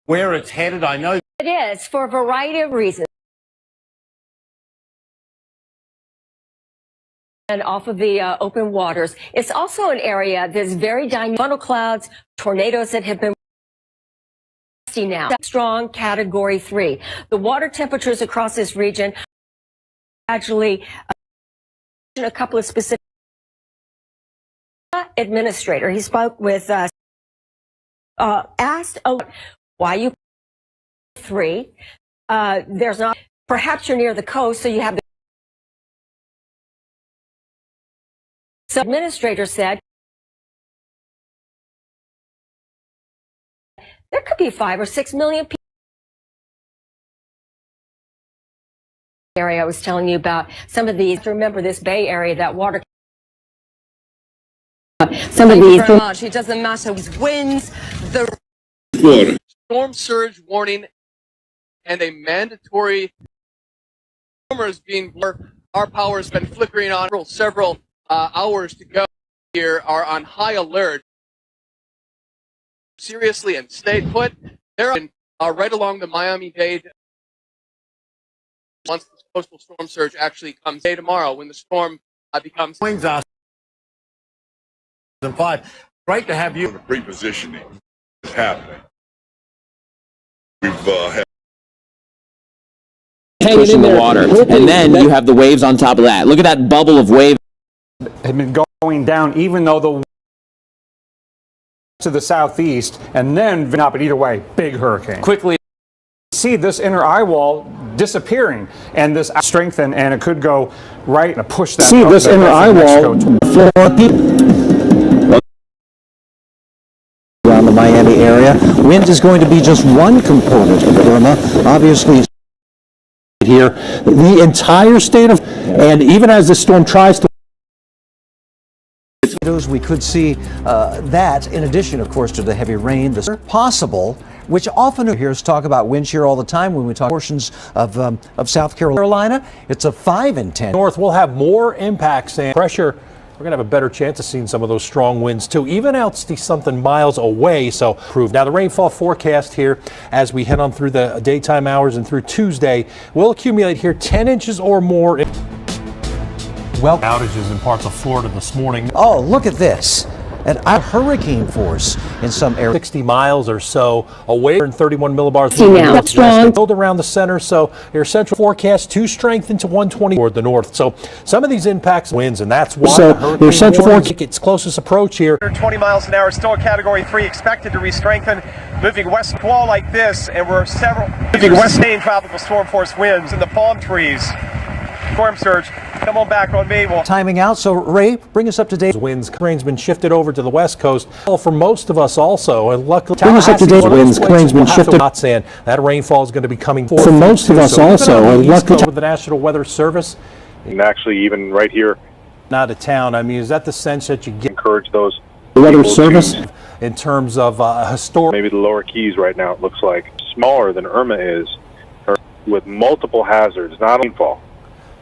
where it's headed? I know it is for a variety of reasons. And off of the open waters. It's also an area that's very dynamic. Funnel clouds, tornadoes that have been now. Strong Category 3. The water temperatures across this region gradually a couple of specific administrator. He spoke with asked why you 3. There's not, perhaps you're near the coast, so you have the administrator said there could be 5 or 6 million people. Area I was telling you about, some of these, remember this Bay Area, that water. Some of these. Very much. It doesn't matter. Winds, the storm surge warning, and a mandatory stormers being blurred. Our power has been flickering on several hours to go. Here are on high alert. Seriously, and stay put. They're right along the Miami-Dade. Once the coastal storm surge actually comes tomorrow, when the storm becomes winds are 5. Great to have you. The pre-positioning is happening. We've had hanging in the water, and then you have the waves on top of that. Look at that bubble of waves. Had been going down, even though the to the southeast, and then but either way, big hurricane. Quickly see this inner eye wall disappearing, and this strengthen, and it could go right and push that. See this inner eye wall around the Miami area. Wind is going to be just one component of Irma. Obviously, here the entire state of, and even as the storm tries to. We could see that, in addition, of course, to the heavy rain, the possible, which often hears talk about wind shear all the time when we talk portions of South Carolina. It's a 5 in 10. North will have more impacts and pressure. We're going to have a better chance of seeing some of those strong winds too, even out something miles away. So now the rainfall forecast here as we head on through the daytime hours and through Tuesday will accumulate here 10 inches or more. Well, outages in parts of Florida this morning. Oh, look at this. At a hurricane force in some areas. 60 miles or so away, 31 millibars. Strong. Build around the center, so your central forecast to strengthen to 120 toward the north. So some of these impacts winds, and that's why your central forecast its closest approach here. 20 miles an hour, still a Category 3, expected to re-strengthen, moving west wall like this, and we're moving west tropical storm force winds in the palm trees. Storm surge. Come on back on me. Timing out, so Ray, bring us up to date. Winds, rain's been shifted over to the west coast. Well, for most of us also, and luckily, bring us up to date. Winds, rain's been shifted. Not saying that rainfall is going to be coming for most of us also, and luckily, with the National Weather Service. And actually, even right here, out of town. I mean, is that the sense that you get? Encourage those. The Weather Service, in terms of historic. Maybe the lower Keys right now, it looks like smaller than Irma is, with multiple hazards, not rainfall.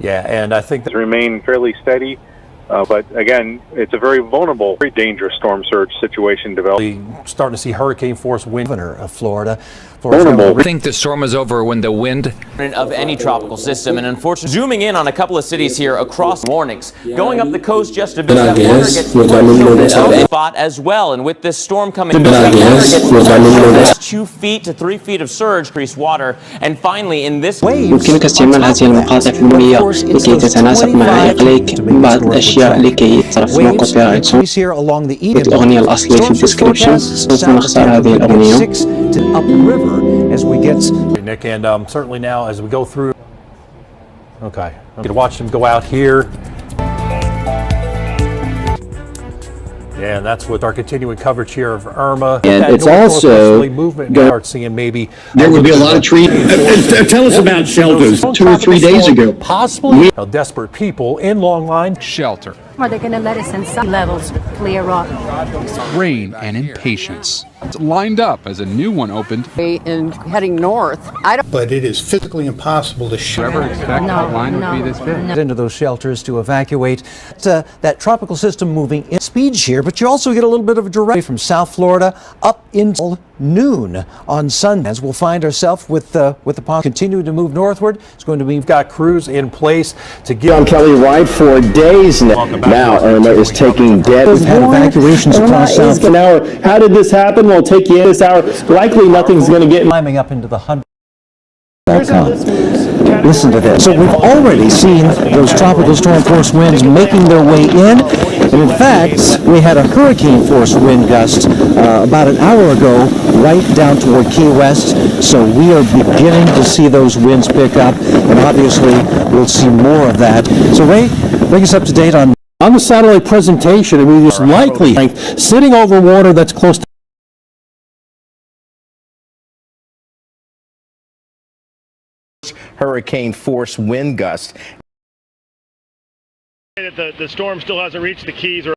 Yeah, and I think that remain fairly steady, but again, it's a very vulnerable, very dangerous storm surge situation developing. Starting to see hurricane force wind. Governor of Florida. I think the storm is over when the wind of any tropical system, and unfortunately zooming in on a couple of cities here across warnings going up the coast just a bit. That water gets spot as well, and with this storm coming, 2 feet to 3 feet of surge, increased water, and finally in this يمكنك استعمال هذه المقاطع في المية لكي تتناسب مع إقلاك بعض الأشياء لكي تصرف موقف قراءة صوت. الأغنية الأصلية في الديسكريبشن سوف نختار هذه الأغنية. As we get Nick, and certainly now as we go through. Okay, you can watch them go out here. Yeah, and that's with our continuing coverage here of Irma. And it's also movement. Start seeing maybe there would be a lot of trees. Tell us about shelters. 2 or 3 days ago, possibly desperate people in long line shelter. Are they going to let us in some levels? clear up. Rain and impatience. It's lined up as a new one opened. And heading north, But it is physically impossible to shoot. Never expect that line would be this big. Into those shelters to evacuate. That tropical system moving in speeds here, but you also get a little bit of a direct from South Florida up until noon on Sunday. We'll find ourselves with the continuing to move northward. It's going to be. We've got crews in place to get on Kelly right for days now. Now Irma is taking dead. We've had evacuations across South Florida. How did this happen? We'll take you in this hour. Likely nothing's going to get climbing up into the hundreds. Listen to this. So we've already seen those tropical storm force winds making their way in. And in fact, we had a hurricane force wind gust about an hour ago right down toward Key West. So we are beginning to see those winds pick up. And obviously, we'll see more of that. So Ray, bring us up to date on the satellite presentation. I mean, it's likely sitting over water that's close to hurricane force wind gust. The storm still hasn't reached the Keys, or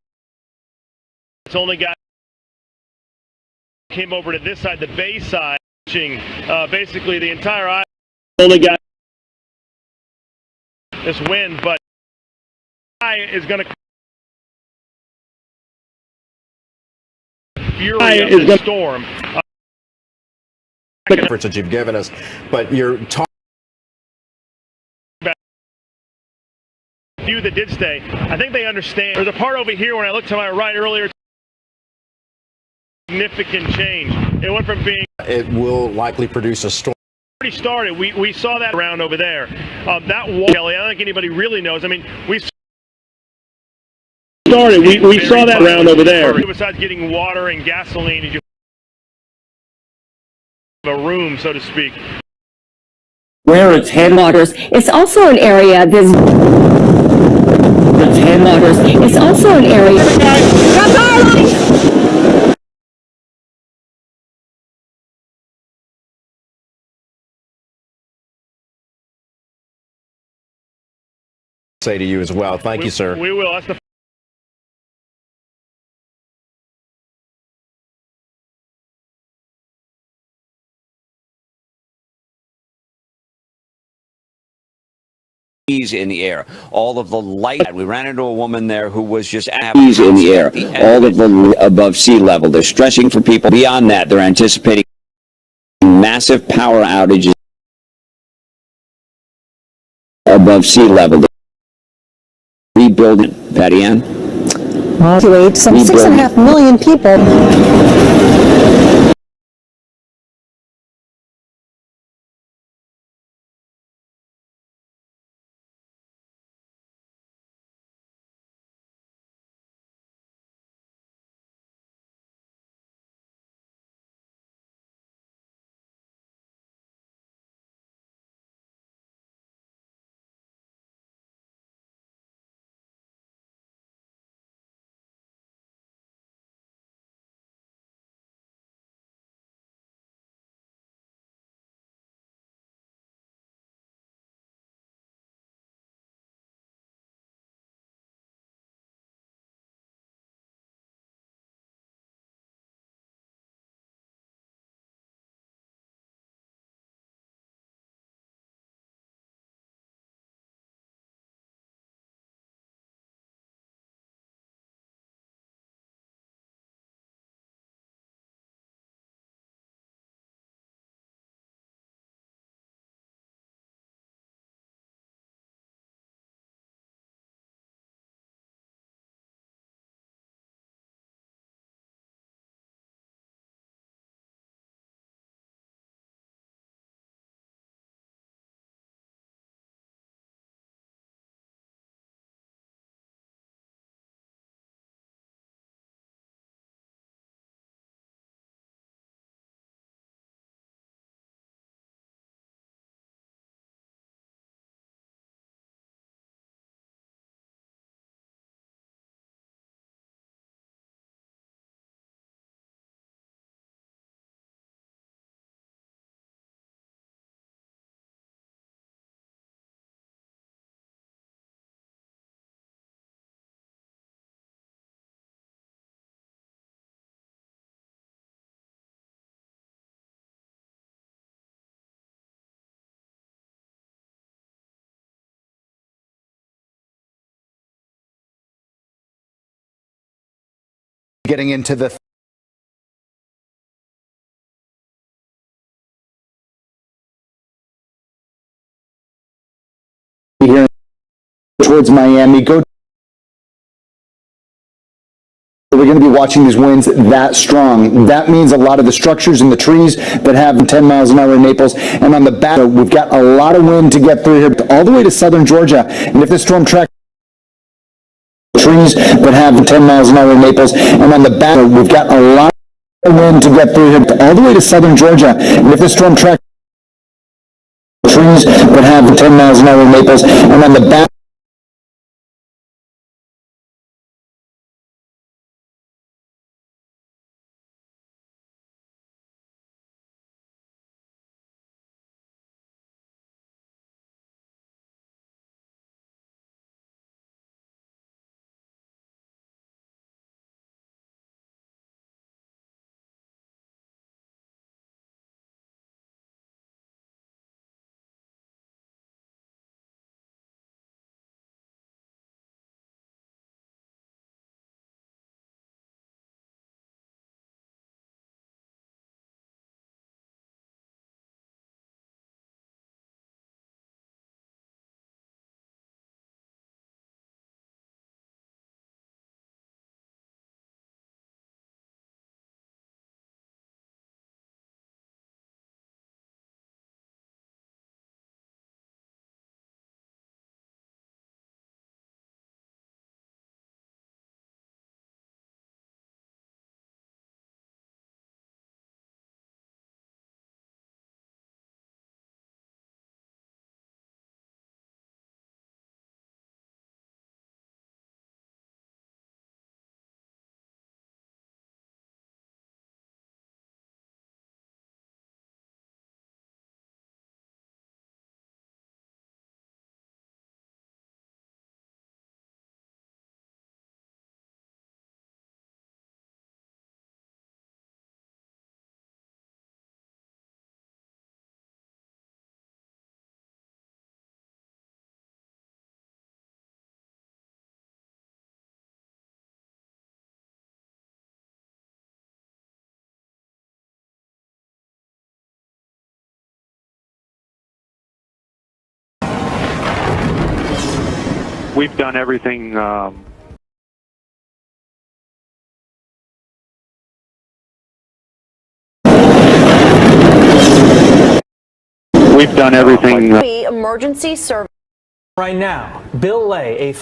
it's only got came over to this side, the bay side, basically the entire island. Only got this wind, but is going to fury of the storm. The efforts that you've given us, but you're talking. Few that did stay, I think they understand. There's a part over here when I looked to my right earlier. Significant change. It went from being. It will likely produce a storm. Already started. We saw that around over there. That wall, Kelly. I don't think anybody really knows. I mean, we started. We saw that around over there. Besides getting water and gasoline, you have a room, so to speak. Where it's headwaters, it's also an area that's headwaters. It's also an area. Say to you as well. Thank you, sir. We will. That's the. In the air, all of the light. We ran into a woman there who was just in the air, all of the above sea level. They're stressing for people beyond that. They're anticipating massive power outages above sea level. Rebuilding, Patty Ann. evacuate some 6.5 million people. getting into the here towards Miami. We're going to be watching these winds that strong. That means a lot of the structures and the trees that have 10 miles an hour in Naples. And on the back, we've got a lot of wind to get through here, all the way to southern Georgia. And if this storm track trees that have 10 miles an hour in Naples, and on the back, we've got a lot of wind to get through here, all the way to southern Georgia. And if this storm track trees that have 10 miles an hour in Naples, and on the back, we've done everything. We've done everything. The emergency service. Right now, Bill Lay, a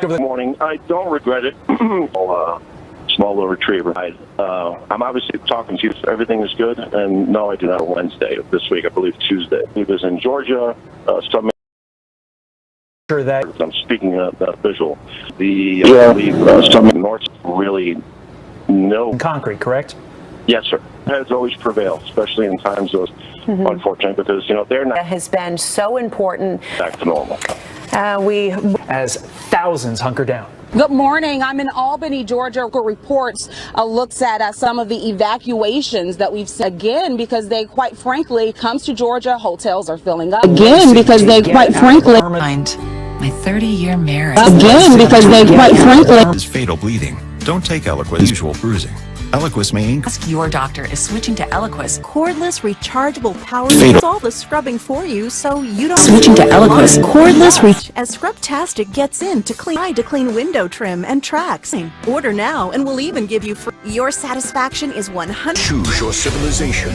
Good morning. I don't regret it. Small little retriever. I'm obviously talking to you. Everything is good. And no, I did not on Wednesday of this week. I believe Tuesday. He was in Georgia. that I'm speaking of visual. The some north really no concrete, correct? Yes, sir. Has always prevailed, especially in times of unfortunate, because they're not. That has been so important. Back to normal. As thousands hunker down. Good morning. I'm in Albany, Georgia. Reports looks at some of the evacuations that we've seen again because they, quite frankly, comes to Georgia. Hotels are filling up again because they, quite frankly, my 30-year marriage again because they, quite frankly, is fatal bleeding. Don't take Eliquis. Usual bruising. Eliquis may ask your doctor is switching to Eliquis. Cordless rechargeable power does all the scrubbing for you, so you don't switching to Eliquis. Cordless as Scrubtastic gets in to clean window trim and tracks. Order now and we'll even give you free. Your satisfaction is 100. Choose your civilization.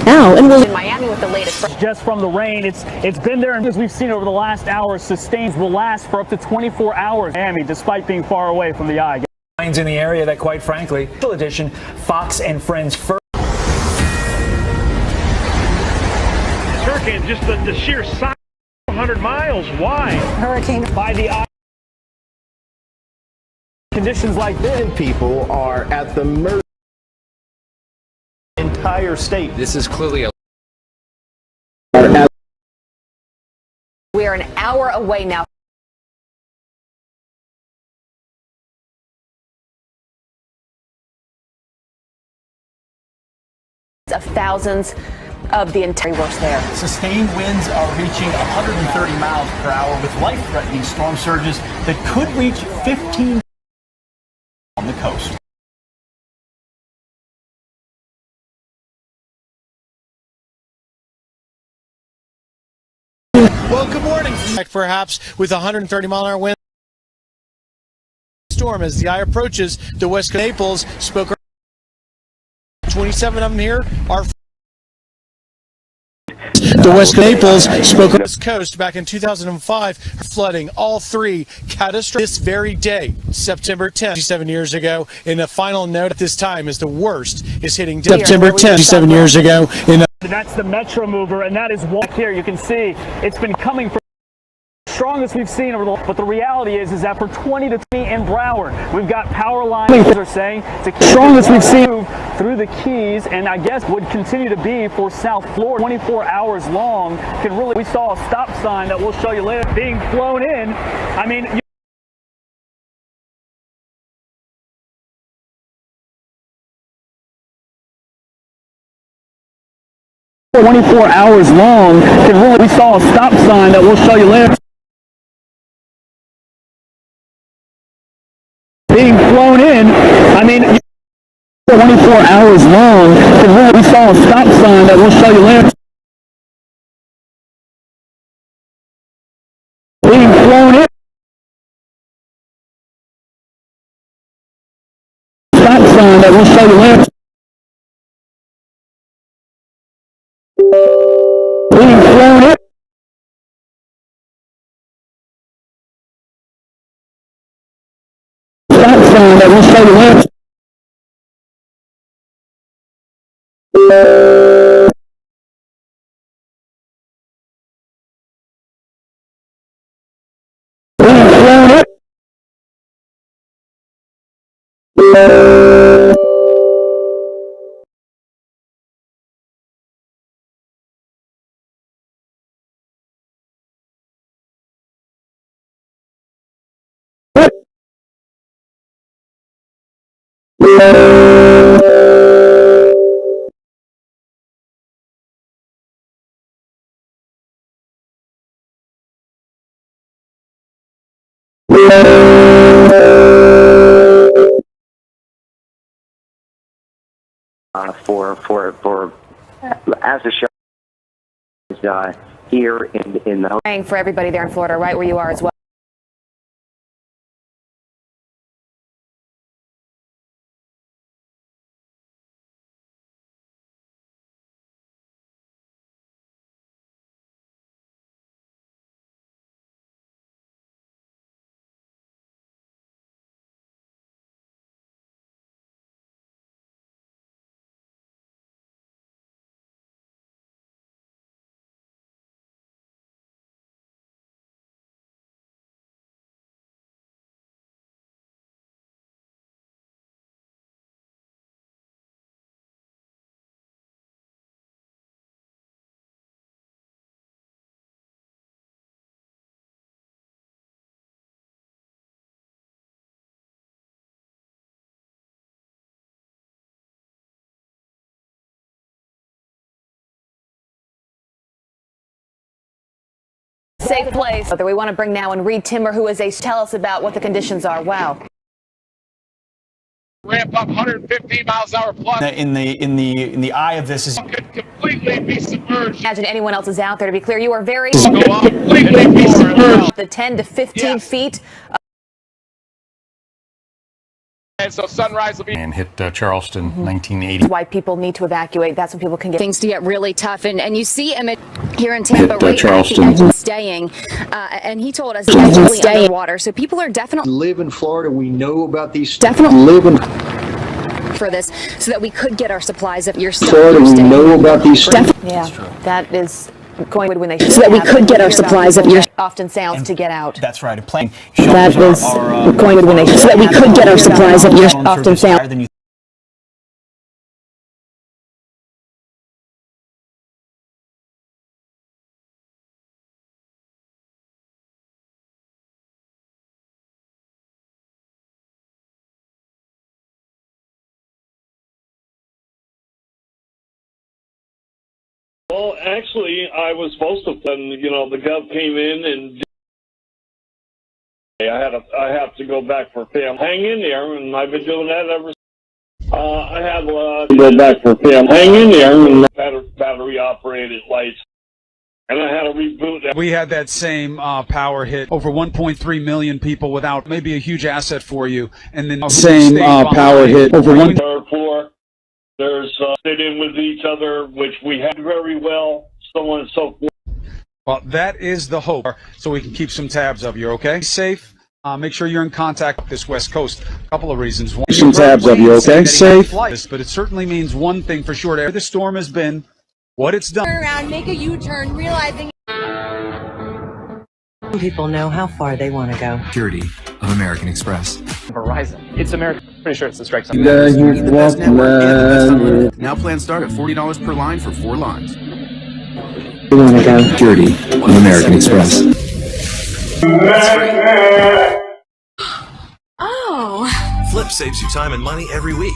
Now and we'll in Miami with the latest. Just from the rain, it's been there, and as we've seen over the last hour, sustains will last for up to 24 hours. Miami, despite being far away from the eye. In the area that, quite frankly, edition, Fox and Friends first. This hurricane, just the sheer size, 100 miles wide. Hurricane by the eye. Conditions like this, people are at the mercy of the entire state. This is clearly a. We are an hour away now. Of thousands of the entire worst there. Sustained winds are reaching 130 miles per hour with life-threatening storm surges that could reach 15 on the coast. Well, good morning. Perhaps with 130-mile-an-hour wind storm as the eye approaches the west coast. Naples spoke. 27 of them here are. The West Naples spoke on the West Coast back in 2005, flooding all three catastrophic this very day, September 10th, 7 years ago. In a final note at this time, as the worst is hitting September 10th, 7 years ago. That's the Metro Mover, and that is back here. You can see it's been coming from the strongest we've seen over the. But the reality is that for 20 to 20 in Broward, we've got power lines. Are saying to keep strongest we've seen through the Keys, and I guess would continue to be for South Florida. 24 hours long. Can really. We saw a stop sign that we'll show you later being flown in. I mean. 24 hours long. We saw a stop sign that we'll show you later. Being flown in. I mean, 24 hours long. We saw a stop sign that we'll show you later. Being flown in. Stop sign that we'll show you later. Being flown in. Stop sign that we'll show you later. Being flown in. For as a show here in the Praying for everybody there in Florida, right where you are as well. Safe place. That we want to bring now and Reed Timmer, who is tell us about what the conditions are. Wow. Ramp up 115 miles an hour plus. In the eye of this is could completely be submerged. Imagine anyone else is out there. To be clear, you are very completely be submerged. The 10 to 15 feet. And so sunrise will be and hit Charleston, 1980. Why people need to evacuate. That's when people can get things to get really tough. And you see him here in Tampa, hit right Charleston. Staying, and he told us he's staying underwater. So people are definitely live in Florida. We know about these. Definitely live in for this, so that we could get our supplies of your stuff. Florida. We know about these. Yeah, that is going when they should so that we could get our supplies of your often sounds to get out. That's right. A plane. That is going when they so that we could get our supplies of your often sound. Well, actually, I was supposed to, and the gov came in and I have to go back for family. Hang in there, and I've been doing that ever. I have to go back for family. Hang in there, and battery operated lights. And I had to reboot that. We had that same power hit. Over 1.3 million people without maybe a huge asset for you. And then same power hit. Over one. Third floor. There's sit in with each other, which we had very well. So on and so forth. Well, that is the hope. So we can keep some tabs of you, okay? Safe. Make sure you're in contact with this West Coast. A couple of reasons. One, some tabs of you, okay? Safe. But it certainly means one thing for sure. The storm has been what it's done. Turn around, make a U-turn, realizing people know how far they want to go. Security of American Express. Verizon. It's American. Pretty sure it's the strike zone. The best network and the best. Now plans start at $40 per line for 4 lines. You want to go. Security of American Express. Oh. Flip saves you time and money every week.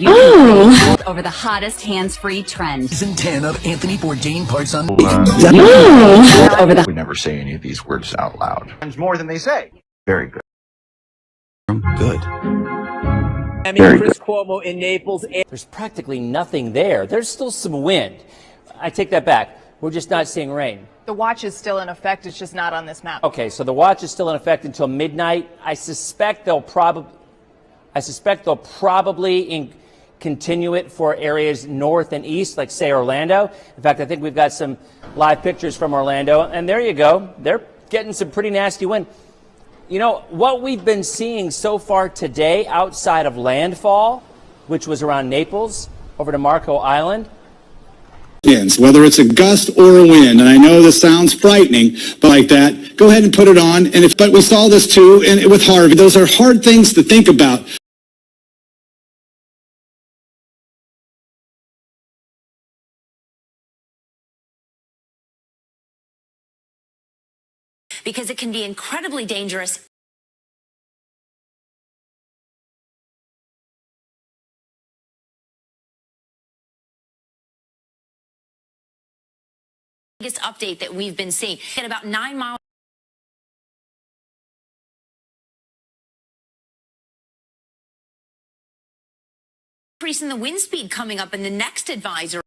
Oh. Over the hottest hands-free trend. Season 10 of Anthony Bourdain parts on. Oh. Over the. We never say any of these words out loud. More than they say. Very good. Good. Chris Cuomo in Naples. There's practically nothing there. There's still some wind. I take that back. We're just not seeing rain. The watch is still in effect. It's just not on this map. Okay, so the watch is still in effect until midnight. I suspect they'll probably continue it for areas north and east, like say Orlando. In fact, I think we've got some live pictures from Orlando, and there you go. They're getting some pretty nasty wind. What we've been seeing so far today outside of landfall, which was around Naples, over to Marco Island. Whether it's a gust or a wind, and I know this sounds frightening, but like that, go ahead and put it on. But we saw this too, and with Harvey, those are hard things to think about. Because it can be incredibly dangerous. Biggest update that we've been seeing at about 9 miles. Increase in the wind speed coming up in the next advisory.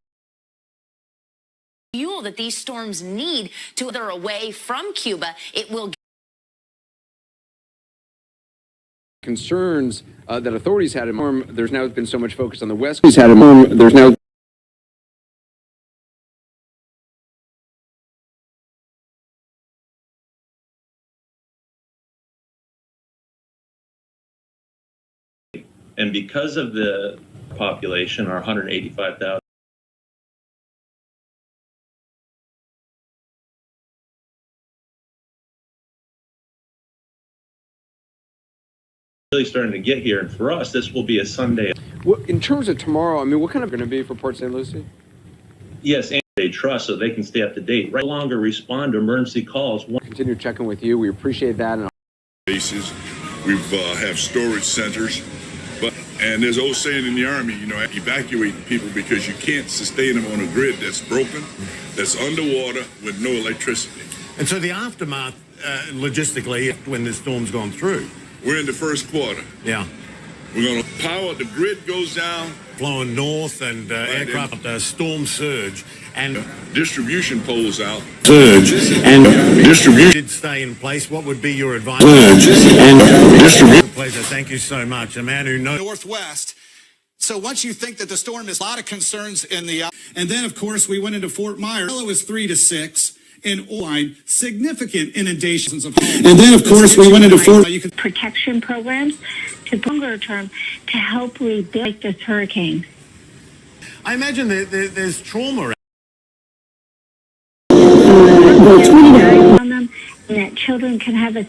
Fuel that these storms need to other away from Cuba, it will. Concerns that authorities had in there's now been so much focus on the West Coast. There's now. And because of the population, our 185,000. Really starting to get here, and for us, this will be a Sunday. Well, in terms of tomorrow, I mean, what kind of going to be for Port St. Lucie? Yes, and they trust so they can stay up to date. Right, no longer respond to emergency calls. Continue checking with you. We appreciate that. Bases, we have storage centers, and there's an old saying in the Army, evacuate people because you can't sustain them on a grid that's broken, that's underwater with no electricity. And so the aftermath, logistically, when the storm's gone through. We're in the first quarter. Yeah. We're going to power, the grid goes down. Flowing north and aircraft, storm surge and distribution poles out. Surge and distribution did stay in place. What would be your advice? Surge and distribution. Pleasure. Thank you so much. A man who knows. Northwest. So once you think that the storm is a lot of concerns in the, and then of course we went into Fort Myers. It was 3 to 6. In Oline, significant inundations of homes. And then, of course, we went into protection programs to longer term to help rebuild this hurricane. I imagine that there's trauma on them, and that children can have a.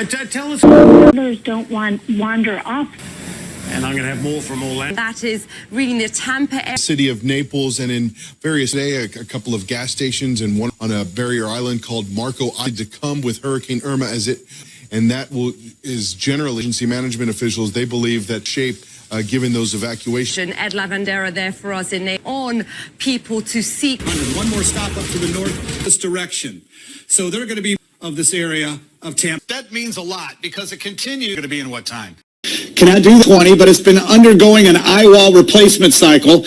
Tell us. Others don't wander off. And I'm going to have more from Orlando. That is reading the Tampa area. City of Naples and in various a couple of gas stations and one on a barrier island called Marco Island to come with Hurricane Irma is generally agency management officials. They believe that shape given those evacuations. Ed Lavandera there for us on people to seek. One more stop up to the north, this direction. So they're going to be of this area of Tampa. That means a lot because it continues going to be in what time? Cannot do 20, but it's been undergoing an eye wall replacement cycle,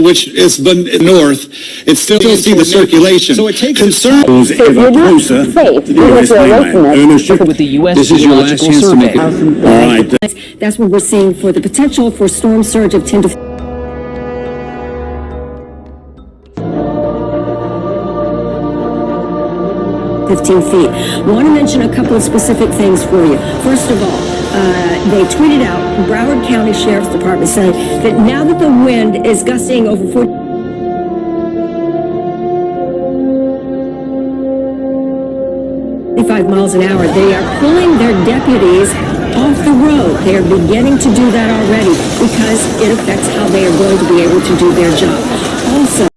which has been north. It's still see the circulation. So it takes concern. So you're not safe unless you're away from it. With the U.S. This is your last chance to make it. All right. That's what we're seeing for the potential for storm surge of 10 to 15 feet. Want to mention a couple of specific things for you. First of all, they tweeted out, Broward County Sheriff's Department saying that now that the wind is gusting over 45 miles an hour, they are pulling their deputies off the road. They are beginning to do that already because it affects how they are going to be able to do their job. Also,